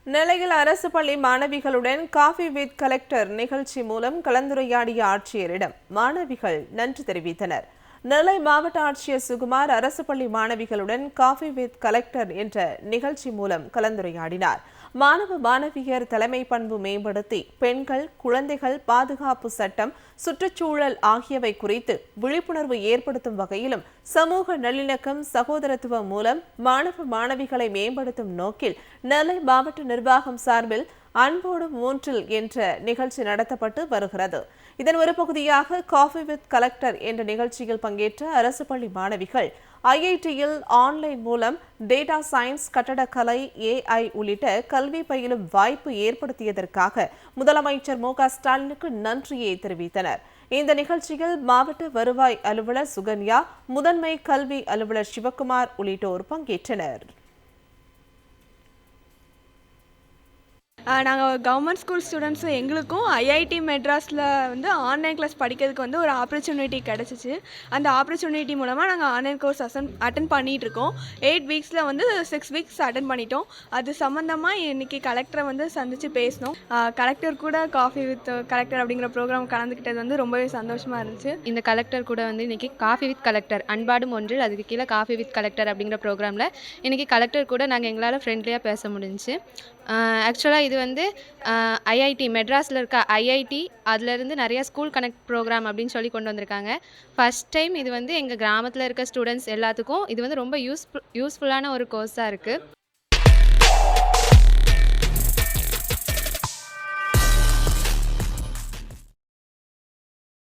நெல்லையில் அரசு பள்ளி மாணவிகளுடன் காஃபி வித் கலெக்டர் நிகழ்ச்சி மூலம் கலந்துரையாடிய ஆட்சியரிடம் மாணவிகள் நன்றி தெரிவித்தனர். நெல்லை மாவட்ட ஆட்சியர் சுகுமார் அரசு பள்ளி மாணவிகளுடன் காஃபி வித் கலெக்டர் என்ற நிகழ்ச்சி மூலம் கலந்துரையாடினார். மாணவ மாணவியர் தலைமை பண்பு மேம்படுத்தி பெண்கள், குழந்தைகள் பாதுகாப்பு சட்டம், சுற்றுச்சூழல் ஆகியவை குறித்து விழிப்புணர்வு ஏற்படுத்தும் வகையிலும் சமூக நல்லிணக்கம், சகோதரத்துவம் மூலம் மாணவ மாணவிகளை மேம்படுத்தும் நோக்கில் நெல்லை மாவட்ட நிர்வாகம் சார்பில் அன்போடு மூன்றில் என்ற நிகழ்ச்சி நடத்தப்பட்டு வருகிறது. இதன் ஒரு பகுதியாக காஃபி வித் கலெக்டர் என்ற நிகழ்ச்சியில் பங்கேற்ற அரசு பள்ளி மாணவிகள் ஐஐடியில் ஆன்லைன் மூலம் டேட்டா சயின்ஸ், கட்டடக்கலை, AI உள்ளிட்ட கல்வி பயிலும் வாய்ப்பு ஏற்படுத்தியதற்காக முதலமைச்சர் மு.க.ஸ்டாலினுக்கு நன்றியை தெரிவித்தனர். இந்த நிகழ்ச்சியில் மாவட்ட வருவாய் அலுவலர் சுகன்யா, முதன்மை கல்வி அலுவலர் சிவக்குமார் உள்ளிட்டோர் பங்கேற்றனர். நாங்கள் கவர்மெண்ட் ஸ்கூல் ஸ்டூடெண்ட்ஸும் எங்களுக்கும் ஐஐடி மெட்ராஸில் வந்து ஆன்லைன் கிளாஸ் படிக்கிறதுக்கு வந்து ஒரு ஆப்பர்ச்சுனிட்டி கிடச்சிச்சு. அந்த ஆப்பர்ச்சுனிட்டி மூலமாக நாங்கள் ஆன்லைன் கோர்ஸ் அட்டன் பண்ணிகிட்ருக்கோம். 8 வீக்ஸில் வந்து 6 வீக்ஸ் அட்டன் பண்ணிட்டோம். அது சம்மந்தமாக இன்றைக்கி கலெக்டரை வந்து சந்தித்து பேசினோம். கலெக்டர் கூட காஃபி வித் கலெக்டர் அப்படிங்கிற ப்ரோக்ராம் கலந்துக்கிட்டது வந்து ரொம்பவே சந்தோஷமாக இருந்துச்சு. இந்த கலெக்டர் கூட வந்து இன்றைக்கி காஃபி வித் கலெக்டர் அன்பாடும் ஒன்றில் அதுக்கு கீழே காஃபி வித் கலெக்டர் அப்படிங்கிற ப்ரோக்ராமில் இன்றைக்கி கலெக்டர் கூட நாங்கள் எங்களால் ஃப்ரெண்ட்லியாக பேச முடிஞ்சுச்சு. ஆக்சுவலாக இது வந்து ஐஐடி மெட்ராஸில் இருக்க ஐஐடி அதிலேருந்து நிறையா ஸ்கூல் கனெக்ட் ப்ரோக்ராம் அப்படின்னு சொல்லி கொண்டு வந்திருக்காங்க. ஃபஸ்ட் டைம் இது வந்து எங்கள் கிராமத்தில் இருக்க ஸ்டூடெண்ட்ஸ் எல்லாத்துக்கும் இது வந்து ரொம்ப யூஸ்ஃபுல்லான ஒரு கோர்ஸாக இருக்குது.